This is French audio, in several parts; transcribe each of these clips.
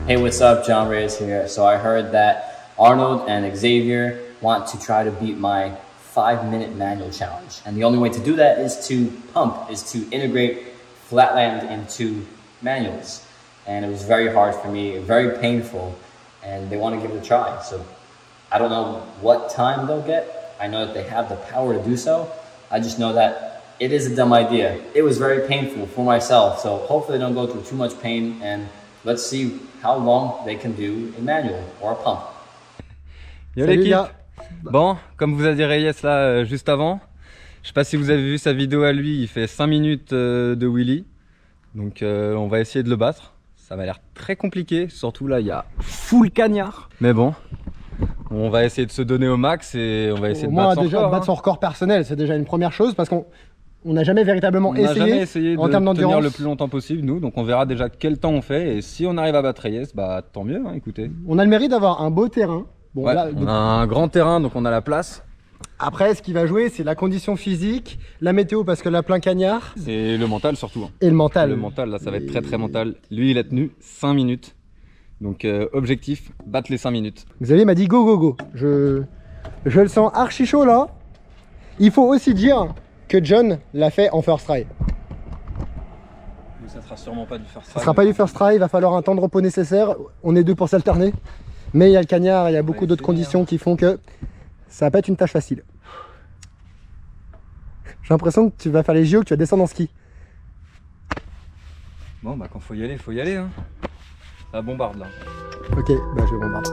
Hey, what's up? John Reyes here. So I heard that Arnold and Xavier want to try to beat my 5-minute manual challenge. And the only way to do that is to pump, is to integrate flatland into manuals. And it was very hard for me, very painful, and they want to give it a try. So I don't know what time they'll get. I know that they have the power to do so. I just know that it is a dumb idea. It was very painful for myself. So hopefully they don't go through too much pain, and let's see how long they can do a manual or a pump. Yo l'équipe. Bon, comme vous a dit Reyes là juste avant, je sais pas si vous avez vu sa vidéo à lui, il fait 5 minutes de wheelie. Donc on va essayer de le battre. Ça m'a l'air très compliqué, surtout là il y a full cagnard. Mais bon, on va essayer de se donner au max et on va essayer de battre son record. Battre son record personnel, c'est déjà une première chose parce qu'on n'a jamais véritablement essayé en termes d'endurance. Tenir le plus longtemps possible nous, donc on verra déjà quel temps on fait et si on arrive à battre Reyes, bah tant mieux, hein, écoutez. On a le mérite d'avoir un beau terrain. Bon, ouais, là, on a un grand terrain donc on a la place. Après, ce qui va jouer, c'est la condition physique, la météo parce que là, plein cagnard. Et le mental surtout. Hein. Et le mental. Le mental, là, ça va être très mental. Lui, il a tenu 5 minutes. Donc, objectif, battre les 5 minutes. Xavier m'a dit go, go, go. Je le sens archi chaud là. Il faut aussi dire que John l'a fait en first try. Mais ça sera sûrement pas du first try. Ça sera pas du first try, il va falloir un temps de repos nécessaire. On est deux pour s'alterner. Mais il y a le cagnard, il y a beaucoup d'autres conditions qui font que ça va pas être une tâche facile. J'ai l'impression que tu vas faire les JO, que tu vas descendre en ski. Bon, bah quand faut y aller, hein. Ça bombarde là. Ok, bah je vais bombarder.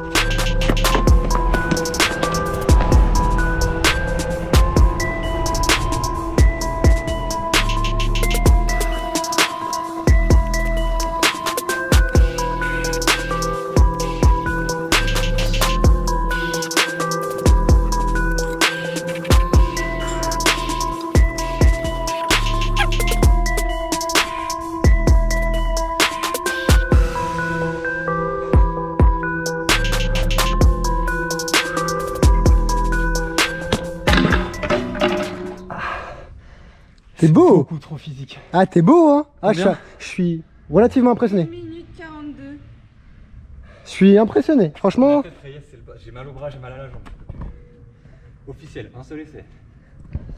T'es beau. Beaucoup trop physique. Ah t'es beau hein. Ah je suis relativement impressionné. 1 minute 42. Je suis impressionné, franchement. J'ai mal au bras, j'ai mal à la jambe. Officiel, un seul essai.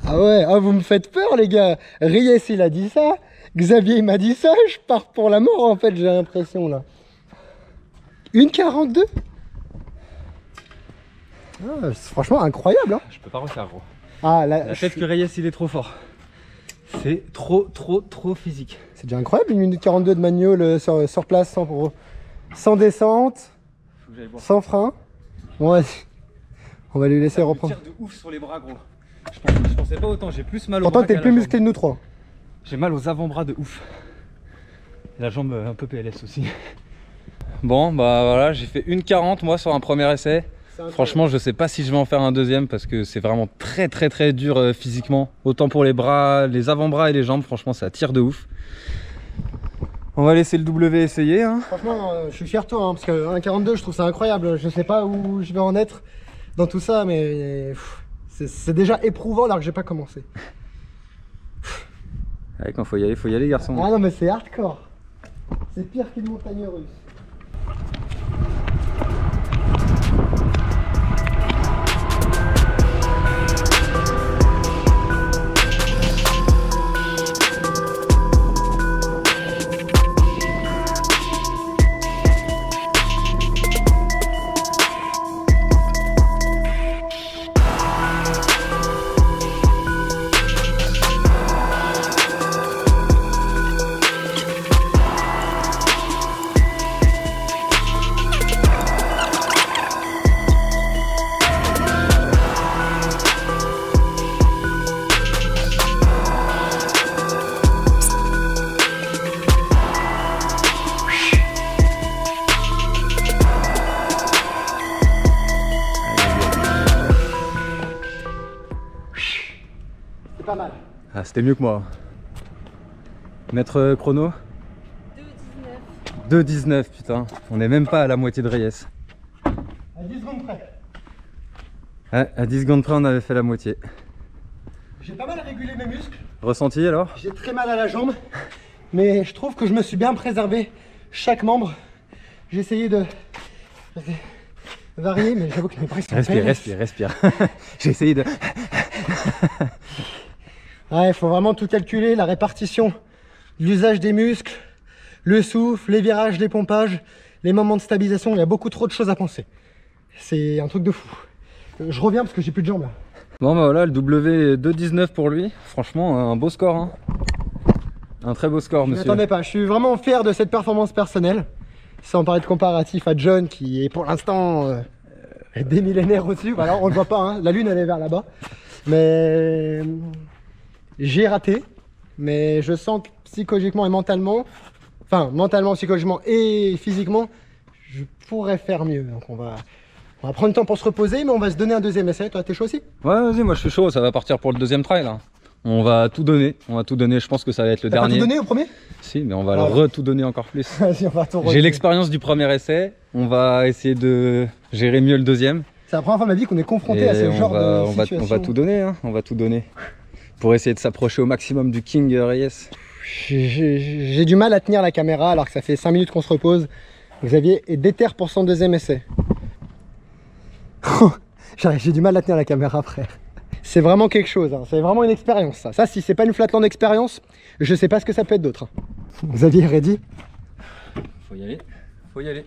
Ah ouais, ah, vous me faites peur les gars. Reyes il a dit ça, Xavier il m'a dit ça, je pars pour la mort en fait, j'ai l'impression là. 1,42. Ah, c'est franchement incroyable hein. Je peux pas refaire gros. Ah, là, la tête que Reyes il est trop fort. C'est trop physique. C'est déjà incroyable, 1 minute 42 de manual sur place sans descente, sans frein. Bon, vas-y. On va lui laisser reprendre. Je tire de ouf sur les bras gros. Je pensais pas autant, j'ai plus mal aux bras. Pourtant t'es plus musclé de nous trois. J'ai mal aux avant-bras de ouf. Et la jambe un peu PLS aussi. Bon bah voilà, j'ai fait 1,40 moi sur un premier essai. Franchement je sais pas si je vais en faire un deuxième parce que c'est vraiment très dur physiquement. Autant pour les bras, les avant-bras et les jambes, franchement ça tire de ouf. On va laisser le W essayer hein. Franchement je suis fier de toi hein, parce que 1,42 je trouve ça incroyable. Je sais pas où je vais en être dans tout ça mais c'est déjà éprouvant alors que j'ai pas commencé. Allez, quand faut y aller garçon. Ah non mais c'est hardcore. C'est pire qu'une montagne russe. Pas mal. Ah, c'était mieux que moi. Maître chrono 2,19 putain. On est même pas à la moitié de Reyes. À 10 secondes près. Ouais, à 10 secondes près on avait fait la moitié. J'ai pas mal régulé mes muscles. Ressenti alors? J'ai très mal à la jambe. Mais je trouve que je me suis bien préservé chaque membre. J'ai essayé de varier, mais j'avoue que mes bras sont Respire. J'ai essayé de... Ouais, il faut vraiment tout calculer, la répartition, l'usage des muscles, le souffle, les virages, les pompages, les moments de stabilisation. Il y a beaucoup trop de choses à penser. C'est un truc de fou. Je reviens parce que j'ai plus de jambes là. Bon bah voilà, le W 2,19 pour lui. Franchement, un beau score. Hein. Un très beau score, monsieur. N'attendez pas, je suis vraiment fier de cette performance personnelle. Sans parler de comparatif à John qui est pour l'instant des millénaires au-dessus. Alors on le voit pas, hein. La lune elle est vers là-bas. Mais j'ai raté. Mais je sens que psychologiquement et mentalement, enfin mentalement, psychologiquement et physiquement, je pourrais faire mieux. Donc on va prendre le temps pour se reposer, mais on va se donner un deuxième essai. Toi, t'es chaud aussi? Ouais, vas-y, moi je suis chaud, ça va partir pour le deuxième try là. On va tout donner, je pense que ça va être le dernier. T'as pas tout donné au premier? Si, mais on va tout donner encore plus. Vas-y, on va tout J'ai l'expérience du premier essai, on va essayer de gérer mieux le deuxième. C'est la première fois de ma vie qu'on est confronté à ce genre de situation. On va tout donner, hein, on va tout donner. Pour essayer de s'approcher au maximum du King Reyes. J'ai du mal à tenir la caméra alors que ça fait 5 minutes qu'on se repose. Xavier est déter pour son deuxième essai. J'ai du mal à tenir la caméra, frère. C'est vraiment quelque chose, hein. C'est vraiment une expérience ça. Ça, si c'est pas une Flatland expérience, je sais pas ce que ça peut être d'autre. Hein. Xavier, ready? Faut y aller, faut y aller.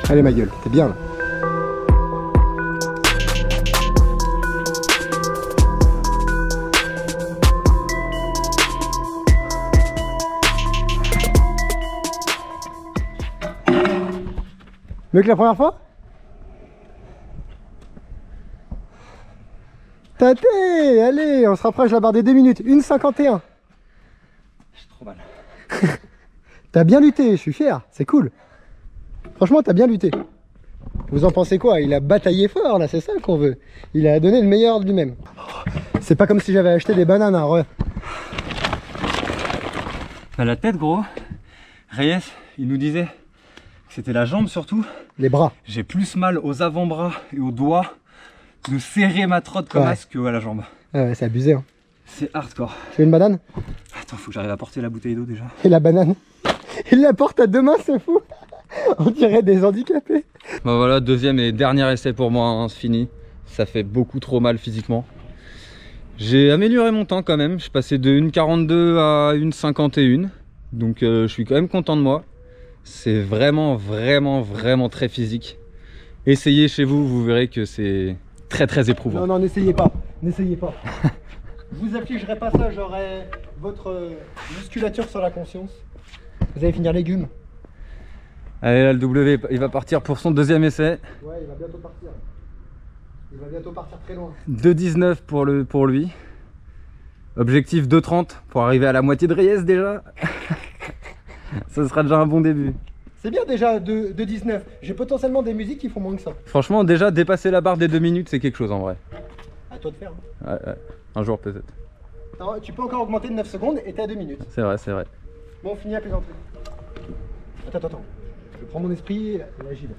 Allez ma gueule, t'es bien là. Mieux que la première fois? Tâté, allez, on se rapproche de la barre des 2 minutes, 1,51. J'ai trop mal. T'as bien lutté, je suis fier, c'est cool. Franchement, t'as bien lutté. Vous en pensez quoi? Il a bataillé fort là, c'est ça qu'on veut. Il a donné le meilleur de lui-même. C'est pas comme si j'avais acheté des bananes, hein. Bah, la tête, gros. Reyes, il nous disait que c'était la jambe surtout. Les bras. J'ai plus mal aux avant-bras et aux doigts de serrer ma trotte comme as que à la jambe. Ouais, c'est abusé. Hein. C'est hardcore. Tu veux une banane? Attends, faut que j'arrive à porter la bouteille d'eau déjà. Et la banane? Il la porte à 2 mains, c'est fou. On dirait des handicapés. Bah voilà, deuxième et dernier essai pour moi, hein, c'est fini. Ça fait beaucoup trop mal physiquement. J'ai amélioré mon temps quand même. Je suis passé de 1,42 à 1,51. Donc je suis quand même content de moi. C'est vraiment très physique. Essayez chez vous, vous verrez que c'est très éprouvant. Non, non, n'essayez pas. N'essayez pas. Je vous affligerai pas ça, j'aurai votre musculature sur la conscience. Vous allez finir légumes. Allez là, le W, il va partir pour son deuxième essai. Ouais, il va bientôt partir. Il va bientôt partir très loin. 2,19 pour lui. Objectif 2,30 pour arriver à la moitié de Reyes déjà. Ça sera déjà un bon début. C'est bien déjà de 19. J'ai potentiellement des musiques qui font moins que ça. Franchement, déjà dépasser la barre des 2 minutes, c'est quelque chose en vrai. À toi de faire. Hein. Ouais. Un jour peut-être. Tu peux encore augmenter de 9 secondes et t'es à 2 minutes. C'est vrai. Bon, on finit à plaisanterie. Attends. Je prends mon esprit et j'y vais.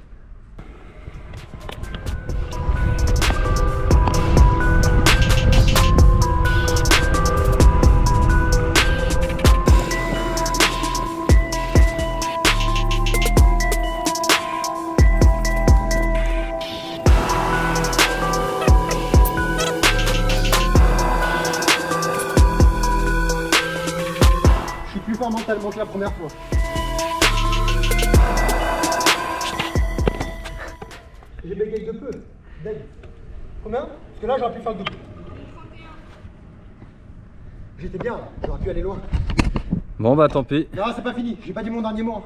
Je suis plus fort mentalement que la première fois. J'ai bégayé de peu. Combien? Parce que là, j'aurais pu faire le double. J'étais bien là, j'aurais pu aller loin. Bon bah tant pis. Non, c'est pas fini, j'ai pas dit mon dernier mot.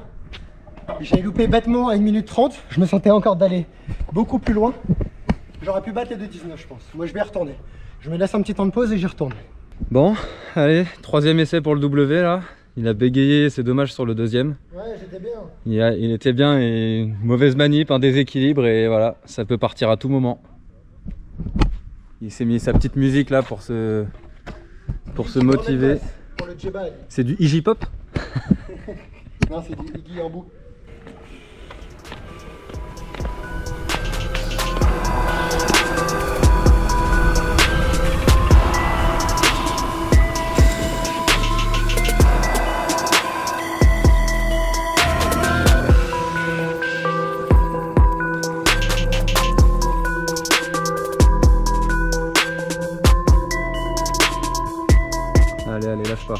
J'ai loupé bêtement à 1 minute 30. Je me sentais encore d'aller beaucoup plus loin. J'aurais pu battre les 2,19 je pense. Moi je vais y retourner. Je me laisse un petit temps de pause et j'y retourne. Bon, allez, troisième essai pour le W là. Il a bégayé, c'est dommage sur le deuxième. Ouais, j'étais bien. Il était bien et une mauvaise manip, un déséquilibre et voilà, ça peut partir à tout moment. Il s'est mis sa petite musique là pour se motiver. Pour le Jebal. C'est du Iggy Pop? Non, c'est du Iggy en bout. Allez, allez, lâche pas.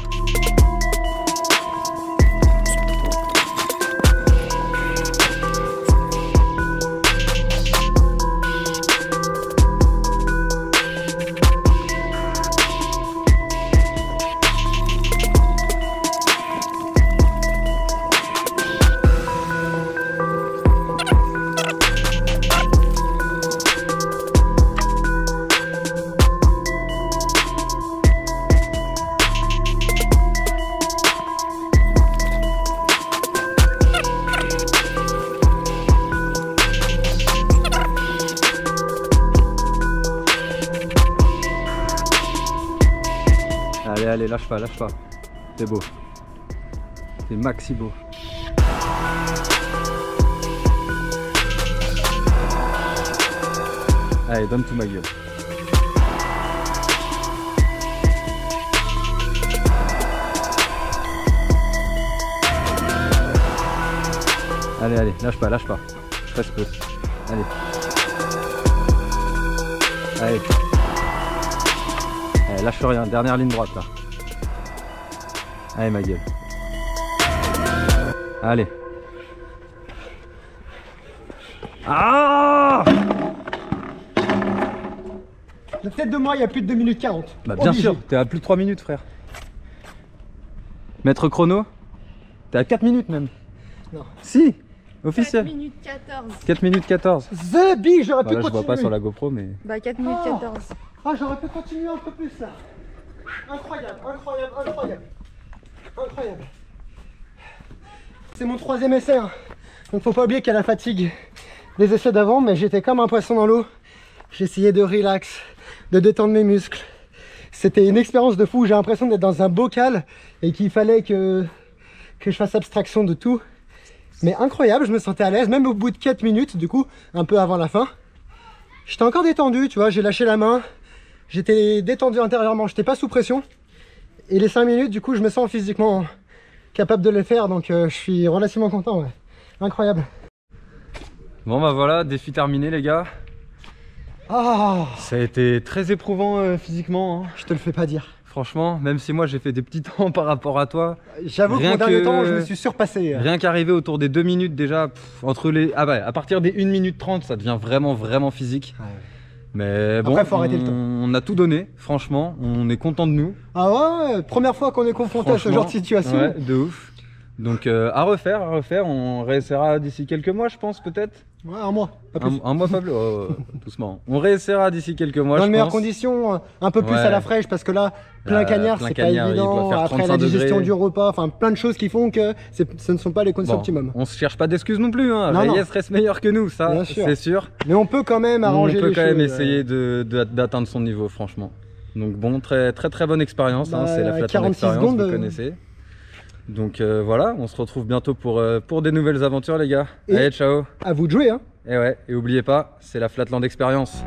Allez, allez, lâche pas, lâche pas. C'est beau. C'est maxi beau. Allez, donne tout ma gueule. Allez, allez, lâche pas, lâche pas. Reste peu. Allez. Allez. Allez, lâche rien, dernière ligne droite là. Allez ma gueule. Allez. Ah! La tête de moi, il y a plus de 2 minutes 40. Bah bien sûr, t'es à plus de 3 minutes frère. Maître chrono, t'es à 4 minutes même. Non. Si, officiel. 4 minutes 14. 4 minutes 14. The Big, j'aurais pu Voilà, je continuer. vois pas sur la GoPro mais... Bah 4 minutes 14. Ah, j'aurais pu continuer un peu plus là. Incroyable, incroyable, incroyable. Incroyable. C'est mon 3e essai. Hein. Donc faut pas oublier qu'il y a la fatigue des essais d'avant, mais j'étais comme un poisson dans l'eau. J'essayais de relax, de détendre mes muscles. C'était une expérience de fou. J'ai l'impression d'être dans un bocal et qu'il fallait que je fasse abstraction de tout. Mais incroyable, je me sentais à l'aise, même au bout de 4 minutes, du coup, un peu avant la fin. J'étais encore détendu, tu vois, j'ai lâché la main. J'étais détendu intérieurement, j'étais pas sous pression. Et les 5 minutes, du coup, je me sens physiquement capable de le faire, donc je suis relativement content, ouais. Incroyable. Bon bah voilà, défi terminé les gars. Ah, Ça a été très éprouvant physiquement. Hein. je te le fais pas dire. Franchement, même si moi j'ai fait des petits temps par rapport à toi. J'avoue que Rien mon dernier que- temps, je me suis surpassé. Rien qu'arriver autour des 2 minutes déjà, entre les... Ah bah, à partir des 1 minute 30, ça devient vraiment physique. Ouais. Mais bon, Après, faut arrêter le temps. on a tout donné, franchement, on est content de nous. Ah ouais, première fois qu'on est confronté à ce genre de situation. Ouais, de ouf. Donc à refaire, on réessayera d'ici quelques mois je pense peut-être. Ouais, un mois, pas plus. Un mois Pablo, doucement. On réessayera d'ici quelques mois Dans je de meilleures pense. conditions, un peu plus Ouais. à la fraîche, parce que là, plein cagnard, plein c'est pas cagnard, il doit évident. faire Après 35 la digestion degrés. du repas, enfin plein de choses qui font que ce ne sont pas les conditions Bon, optimum. on se cherche pas d'excuses non plus, hein. Non, non. Reyes reste meilleur que nous, ça Bien sûr. c'est sûr. Mais on peut quand même On arranger peut les quand même choses, essayer d'atteindre son niveau, franchement. Donc bon, très bonne expérience, hein, Bah, c'est la Flatland 46 Experience, secondes, vous connaissez. Donc voilà, on se retrouve bientôt pour des nouvelles aventures les gars. Et- Allez, ciao. À vous de jouer, hein. Et ouais, et oubliez pas, c'est la Flatland Experience.